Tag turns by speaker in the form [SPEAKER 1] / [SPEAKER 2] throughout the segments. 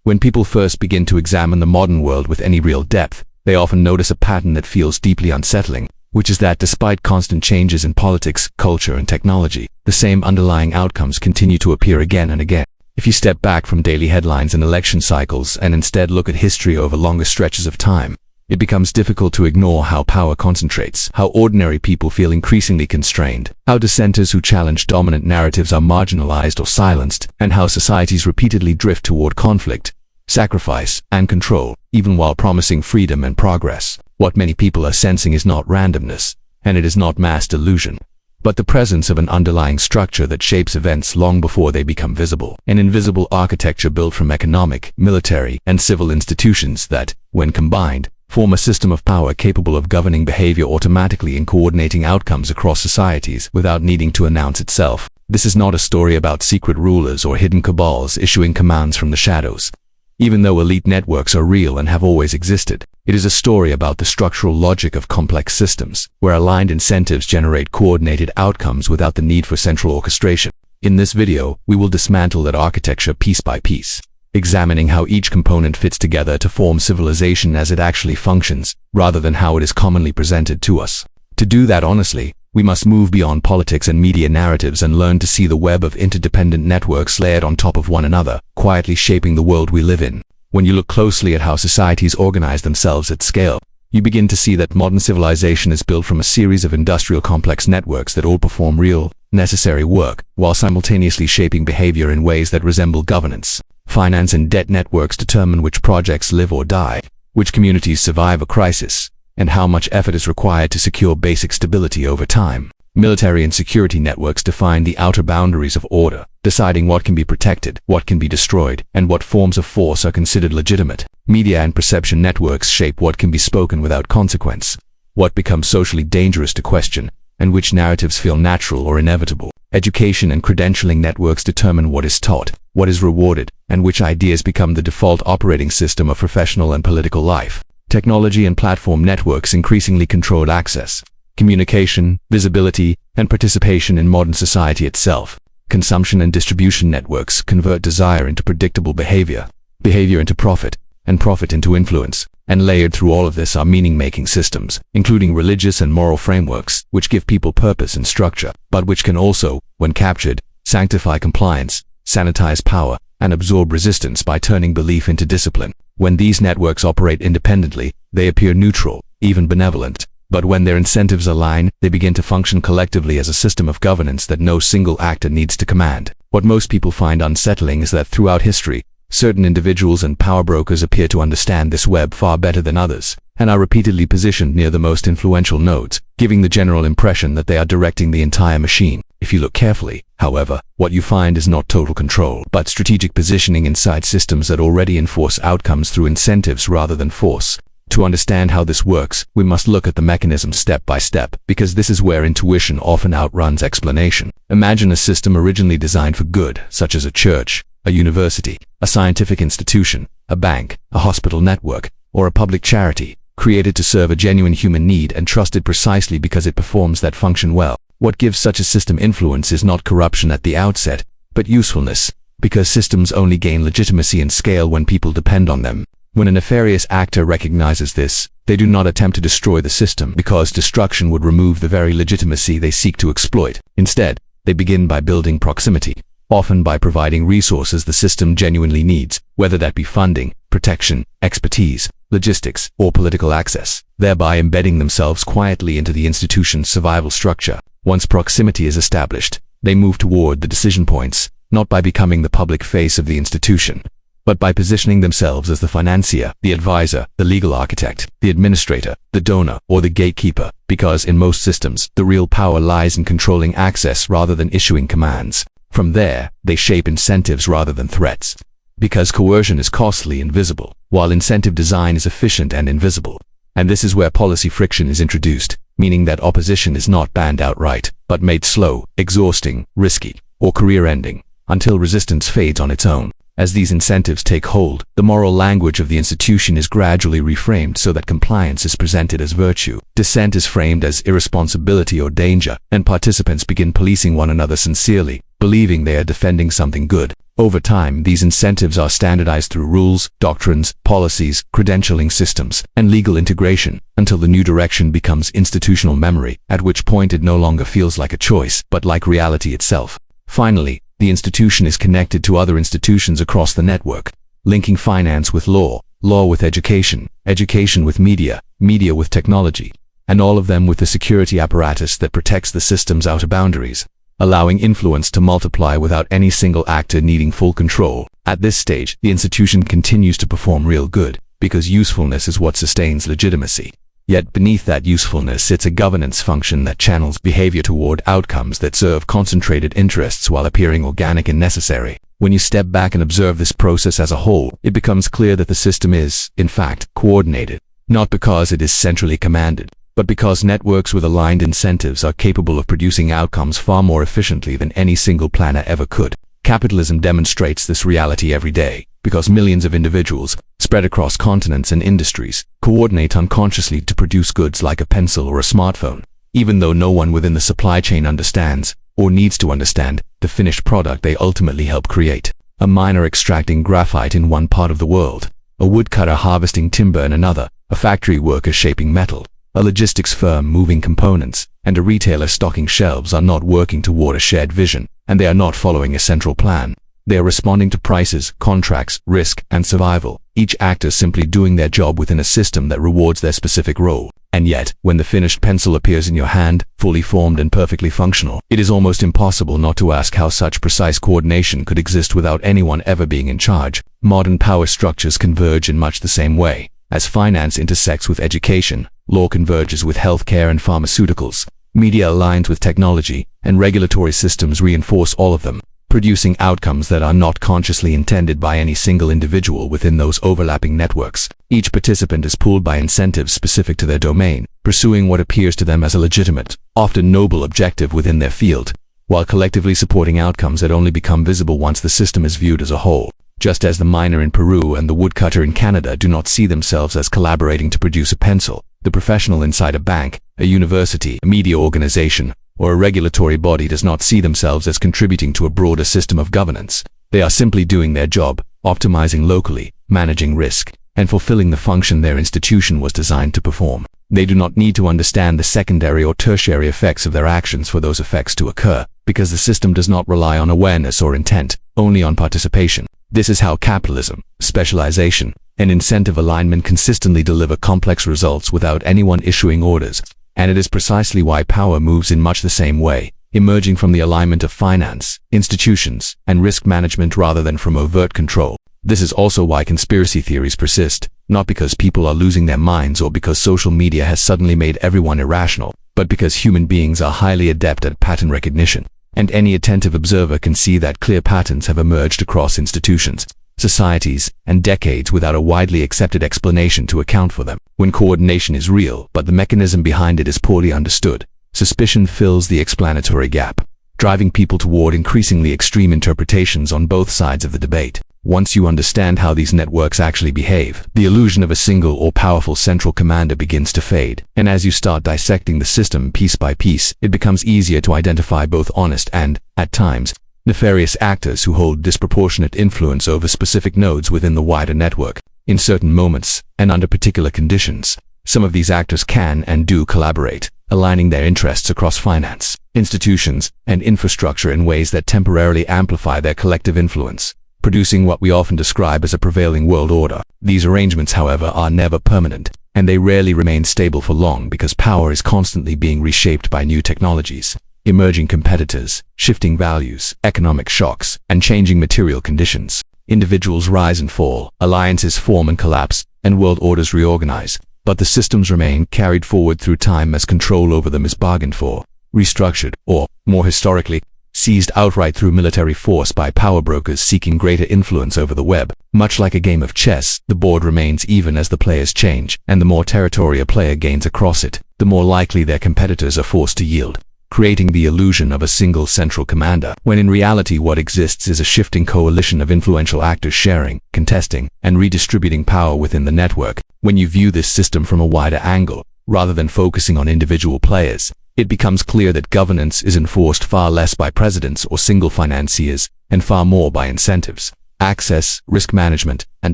[SPEAKER 1] When people first begin to examine the modern world with any real depth, they often notice a pattern that feels deeply unsettling, which is that despite constant changes in politics, culture, and technology, the same underlying outcomes continue to appear again and again. If you step back from daily headlines and election cycles and instead look at history over longer stretches of time, it becomes difficult to ignore how power concentrates, how ordinary people feel increasingly constrained, how dissenters who challenge dominant narratives are marginalized or silenced, and how societies repeatedly drift toward conflict, sacrifice, and control, even while promising freedom and progress. What many people are sensing is not randomness, and it is not mass delusion, but the presence of an underlying structure that shapes events long before they become visible. An invisible architecture built from economic, military, and civil institutions that, when combined, form a system of power capable of governing behavior automatically and coordinating outcomes across societies without needing to announce itself. This is not a story about secret rulers or hidden cabals issuing commands from the shadows. Even though elite networks are real and have always existed, it is a story about the structural logic of complex systems, where aligned incentives generate coordinated outcomes without the need for central orchestration. In this video, we will dismantle that architecture piece by piece, examining how each component fits together to form civilization as it actually functions, rather than how it is commonly presented to us. To do that honestly, we must move beyond politics and media narratives and learn to see the web of interdependent networks layered on top of one another, quietly shaping the world we live in. When you look closely at how societies organize themselves at scale, you begin to see that modern civilization is built from a series of industrial complex networks that all perform real, necessary work, while simultaneously shaping behavior in ways that resemble governance. Finance and debt networks determine which projects live or die, which communities survive a crisis, and how much effort is required to secure basic stability over time. Military and security networks define the outer boundaries of order, deciding what can be protected, what can be destroyed, and what forms of force are considered legitimate. Media and perception networks shape what can be spoken without consequence, what becomes socially dangerous to question, and which narratives feel natural or inevitable. Education and credentialing networks determine what is taught, what is rewarded, and which ideas become the default operating system of professional and political life. Technology and platform networks increasingly control access, communication, visibility, and participation in modern society itself. Consumption and distribution networks convert desire into predictable behavior, behavior into profit, and profit into influence. And layered through all of this are meaning-making systems, including religious and moral frameworks, which give people purpose and structure, but which can also, when captured, sanctify compliance, sanitize power, and absorb resistance by turning belief into discipline. When these networks operate independently, they appear neutral, even benevolent. But when their incentives align, they begin to function collectively as a system of governance that no single actor needs to command. What most people find unsettling is that throughout history, certain individuals and power brokers appear to understand this web far better than others, and are repeatedly positioned near the most influential nodes, giving the general impression that they are directing the entire machine. If you look carefully, however, what you find is not total control, but strategic positioning inside systems that already enforce outcomes through incentives rather than force. To understand how this works, we must look at the mechanism step by step, because this is where intuition often outruns explanation. Imagine a system originally designed for good, such as a church, a university, a scientific institution, a bank, a hospital network, or a public charity, created to serve a genuine human need and trusted precisely because it performs that function well. What gives such a system influence is not corruption at the outset, but usefulness, because systems only gain legitimacy and scale when people depend on them. When a nefarious actor recognizes this, they do not attempt to destroy the system, because destruction would remove the very legitimacy they seek to exploit. Instead, they begin by building proximity, often by providing resources the system genuinely needs, whether that be funding, protection, expertise, logistics, or political access, thereby embedding themselves quietly into the institution's survival structure. Once proximity is established, they move toward the decision points, not by becoming the public face of the institution, but by positioning themselves as the financier, the advisor, the legal architect, the administrator, the donor, or the gatekeeper, because in most systems, the real power lies in controlling access rather than issuing commands. From there, they shape incentives rather than threats, because coercion is costly and visible, while incentive design is efficient and invisible. And this is where policy friction is introduced, meaning that opposition is not banned outright, but made slow, exhausting, risky, or career-ending, until resistance fades on its own. As these incentives take hold, the moral language of the institution is gradually reframed so that compliance is presented as virtue, dissent is framed as irresponsibility or danger, and participants begin policing one another sincerely, believing they are defending something good. Over time, these incentives are standardized through rules, doctrines, policies, credentialing systems, and legal integration, until the new direction becomes institutional memory, at which point it no longer feels like a choice, but like reality itself. Finally, the institution is connected to other institutions across the network, linking finance with law, law with education, education with media, media with technology, and all of them with the security apparatus that protects the system's outer boundaries, allowing influence to multiply without any single actor needing full control. At this stage, the institution continues to perform real good, because usefulness is what sustains legitimacy. Yet beneath that usefulness sits a governance function that channels behavior toward outcomes that serve concentrated interests while appearing organic and necessary. When you step back and observe this process as a whole, it becomes clear that the system is, in fact, coordinated, not because it is centrally commanded, but because networks with aligned incentives are capable of producing outcomes far more efficiently than any single planner ever could. Capitalism demonstrates this reality every day, because millions of individuals, spread across continents and industries, coordinate unconsciously to produce goods like a pencil or a smartphone, even though no one within the supply chain understands, or needs to understand, the finished product they ultimately help create. A miner extracting graphite in one part of the world, a woodcutter harvesting timber in another, a factory worker shaping metal, a logistics firm moving components, and a retailer stocking shelves are not working toward a shared vision, and they are not following a central plan. They are responding to prices, contracts, risk, and survival, each actor simply doing their job within a system that rewards their specific role. And yet, when the finished pencil appears in your hand, fully formed and perfectly functional, it is almost impossible not to ask how such precise coordination could exist without anyone ever being in charge. Modern power structures converge in much the same way. As finance intersects with education, law converges with healthcare and pharmaceuticals, media aligns with technology, and regulatory systems reinforce all of them, producing outcomes that are not consciously intended by any single individual within those overlapping networks. Each participant is pulled by incentives specific to their domain, pursuing what appears to them as a legitimate, often noble objective within their field, while collectively supporting outcomes that only become visible once the system is viewed as a whole. Just as the miner in Peru and the woodcutter in Canada do not see themselves as collaborating to produce a pencil, the professional inside a bank, a university, a media organization, or a regulatory body does not see themselves as contributing to a broader system of governance. They are simply doing their job, optimizing locally, managing risk, and fulfilling the function their institution was designed to perform. They do not need to understand the secondary or tertiary effects of their actions for those effects to occur, because the system does not rely on awareness or intent, only on participation. This is how capitalism, specialization, and incentive alignment consistently deliver complex results without anyone issuing orders. And it is precisely why power moves in much the same way, emerging from the alignment of finance, institutions, and risk management rather than from overt control. This is also why conspiracy theories persist, not because people are losing their minds or because social media has suddenly made everyone irrational, but because human beings are highly adept at pattern recognition. And any attentive observer can see that clear patterns have emerged across institutions, societies, and decades without a widely accepted explanation to account for them. When coordination is real, but the mechanism behind it is poorly understood, suspicion fills the explanatory gap, driving people toward increasingly extreme interpretations on both sides of the debate. Once you understand how these networks actually behave, the illusion of a single or powerful central commander begins to fade, and as you start dissecting the system piece by piece, it becomes easier to identify both honest and, at times, nefarious actors who hold disproportionate influence over specific nodes within the wider network. In certain moments, and under particular conditions, some of these actors can and do collaborate, aligning their interests across finance, institutions, and infrastructure in ways that temporarily amplify their collective influence, producing what we often describe as a prevailing world order. These arrangements, however, are never permanent, and they rarely remain stable for long because power is constantly being reshaped by new technologies, emerging competitors, shifting values, economic shocks, and changing material conditions. Individuals rise and fall, alliances form and collapse, and world orders reorganize, but the systems remain carried forward through time as control over them is bargained for, restructured, or, more historically, seized outright through military force by power brokers seeking greater influence over the web. Much like a game of chess, the board remains even as the players change, and the more territory a player gains across it, the more likely their competitors are forced to yield, creating the illusion of a single central commander, when in reality what exists is a shifting coalition of influential actors sharing, contesting, and redistributing power within the network. When you view this system from a wider angle, rather than focusing on individual players, it becomes clear that governance is enforced far less by presidents or single financiers, and far more by incentives, access, risk management, and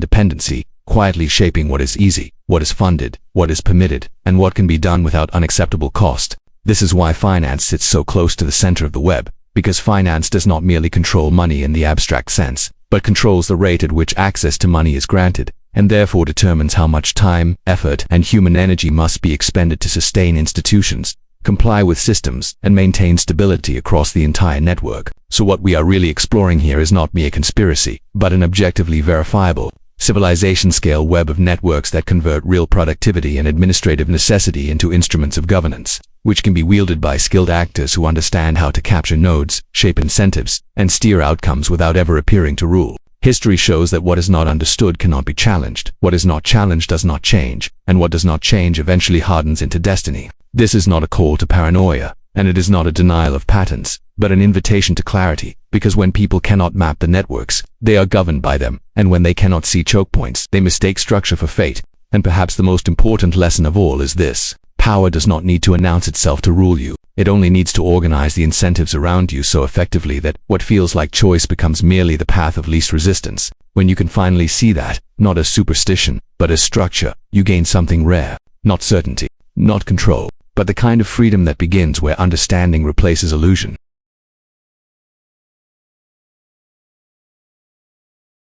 [SPEAKER 1] dependency, quietly shaping what is easy, what is funded, what is permitted, and what can be done without unacceptable cost. This is why finance sits so close to the center of the web, because finance does not merely control money in the abstract sense, but controls the rate at which access to money is granted, and therefore determines how much time, effort, and human energy must be expended to sustain institutions, comply with systems, and maintain stability across the entire network. So what we are really exploring here is not mere conspiracy, but an objectively verifiable, civilization-scale web of networks that convert real productivity and administrative necessity into instruments of governance, which can be wielded by skilled actors who understand how to capture nodes, shape incentives, and steer outcomes without ever appearing to rule. History shows that what is not understood cannot be challenged, what is not challenged does not change, and what does not change eventually hardens into destiny. This is not a call to paranoia, and it is not a denial of patterns, but an invitation to clarity, because when people cannot map the networks, they are governed by them, and when they cannot see choke points, they mistake structure for fate. And perhaps the most important lesson of all is this: power does not need to announce itself to rule you. It only needs to organize the incentives around you so effectively that what feels like choice becomes merely the path of least resistance. When you can finally see that, not as superstition, but as structure, you gain something rare. Not certainty, not control, but the kind of freedom that begins where understanding replaces illusion.